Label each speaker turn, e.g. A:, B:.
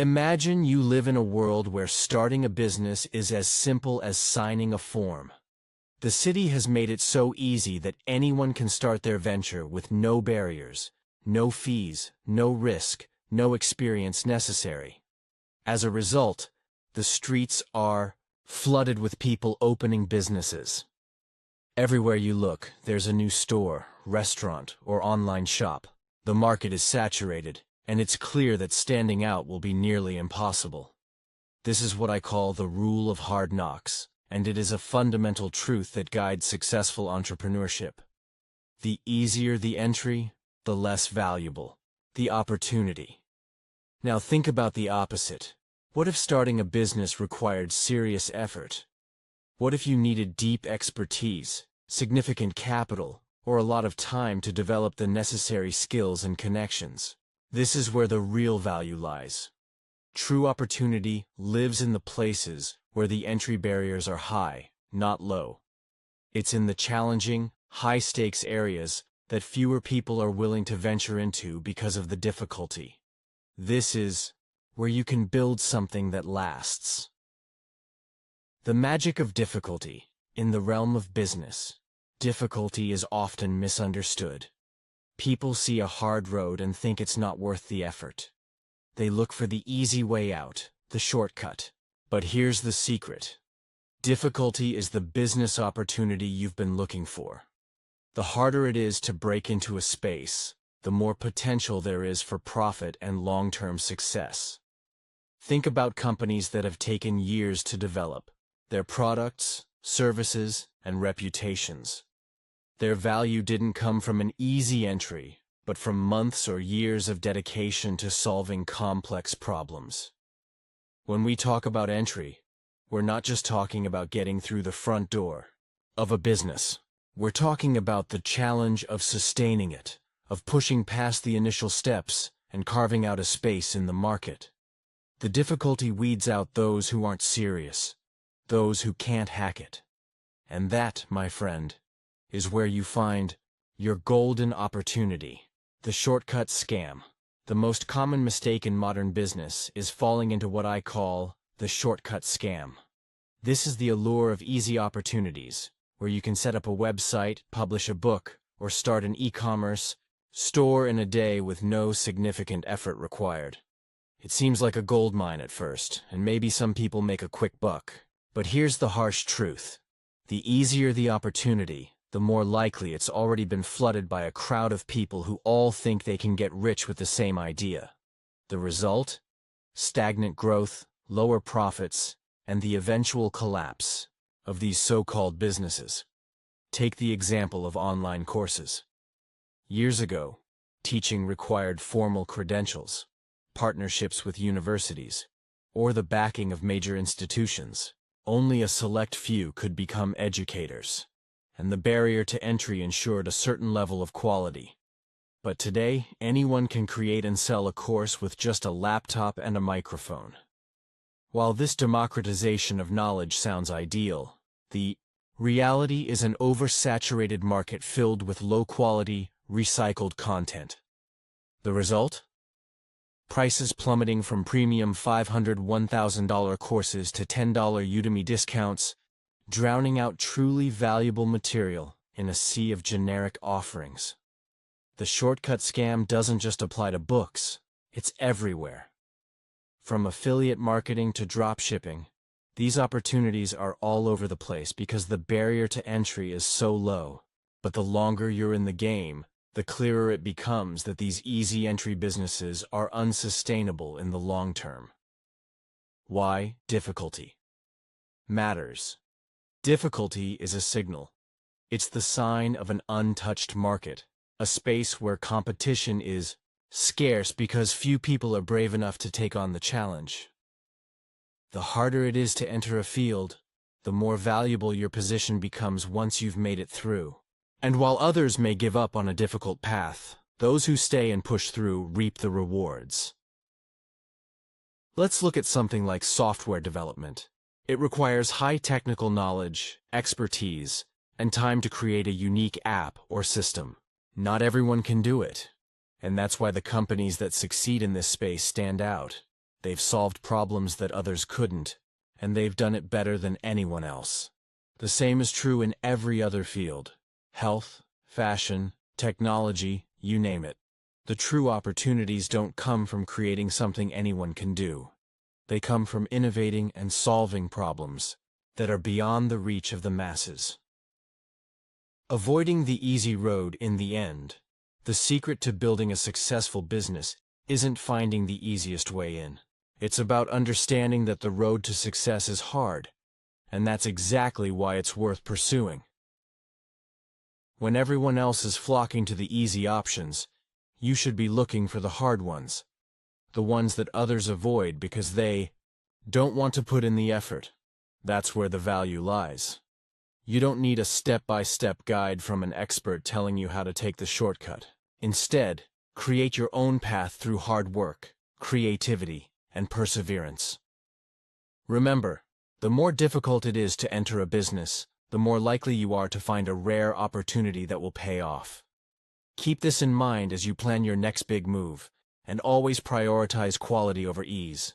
A: Imagine you live in a world where starting a business is as simple as signing a form. The city has made it so easy that anyone can start their venture with no barriers, no fees, no risk, no experience necessary. As a result, the streets are flooded with people opening businesses. Everywhere you look, there's a new store, restaurant, or online shop. The market is saturated, and it's clear that standing out will be nearly impossible. This is what I call the rule of hard knocks, and it is a fundamental truth that guides successful entrepreneurship. The easier the entry, the less valuable the opportunity. Now think about the opposite. What if starting a business required serious effort? What if you needed deep expertise, significant capital, or a lot of time to develop the necessary skills and connections? This is where the real value lies. True opportunity lives in the places where the entry barriers are high, not low. It's in the challenging, high-stakes areas that fewer people are willing to venture into because of the difficulty. This is where you can build something that lasts. The magic of difficulty. In the realm of business, difficulty is often misunderstood. People see a hard road and think it's not worth the effort. They look for the easy way out, the shortcut. But here's the secret. Difficulty is the business opportunity you've been looking for. The harder it is to break into a space, the more potential there is for profit and long-term success. Think about companies that have taken years to develop. Their products, services, and reputations. Their value didn't come from an easy entry, but from months or years of dedication to solving complex problems. When we talk about entry, we're not just talking about getting through the front door of a business. We're talking about the challenge of sustaining it, of pushing past the initial steps and carving out a space in the market. The difficulty weeds out those who aren't serious, those who can't hack it. And that, my friend, is where you find your golden opportunity. The shortcut scam. The most common mistake in modern business is falling into what I call the shortcut scam. This is the allure of easy opportunities, where you can set up a website, publish a book, or start an e-commerce store in a day with no significant effort required. It seems like a gold mine at first, and maybe some people make a quick buck. But here's the harsh truth. The easier the opportunity, the more likely it's already been flooded by a crowd of people who all think they can get rich with the same idea. The result? Stagnant growth, lower profits, and the eventual collapse of these so-called businesses. Take the example of online courses. Years ago, teaching required formal credentials, partnerships with universities, or the backing of major institutions. Only a select few could become educators, and the barrier to entry ensured a certain level of quality. But today, anyone can create and sell a course with just a laptop and a microphone. While this democratization of knowledge sounds ideal, the reality is an oversaturated market filled with low-quality, recycled content. The result? Prices plummeting from premium $500, $1,000 courses to $10 Udemy discounts, drowning out truly valuable material in a sea of generic offerings. The shortcut scam doesn't just apply to books, it's everywhere. From affiliate marketing to dropshipping, these opportunities are all over the place because the barrier to entry is so low. But the longer you're in the game, the clearer it becomes that these easy entry businesses are unsustainable in the long term. Why difficulty matters? Difficulty is a signal. It's the sign of an untouched market, a space where competition is scarce because few people are brave enough to take on the challenge. The harder it is to enter a field, the more valuable your position becomes once you've made it through. And while others may give up on a difficult path, those who stay and push through reap the rewards. Let's look at something like software development. It requires high technical knowledge, expertise, and time to create a unique app or system. Not everyone can do it, and that's why the companies that succeed in this space stand out. They've solved problems that others couldn't, and they've done it better than anyone else. The same is true in every other field: health, fashion, technology, you name it. The true opportunities don't come from creating something anyone can do. They come from innovating and solving problems that are beyond the reach of the masses. Avoiding the easy road in the end. The secret to building a successful business isn't finding the easiest way in. It's about understanding that the road to success is hard, and that's exactly why it's worth pursuing. When everyone else is flocking to the easy options, you should be looking for the hard ones, the ones that others avoid because they don't want to put in the effort. That's where the value lies. You don't need a step-by-step guide from an expert telling you how to take the shortcut. Instead, create your own path through hard work, creativity, and perseverance. Remember, the more difficult it is to enter a business, the more likely you are to find a rare opportunity that will pay off. Keep this in mind as you plan your next big move, and always prioritize quality over ease.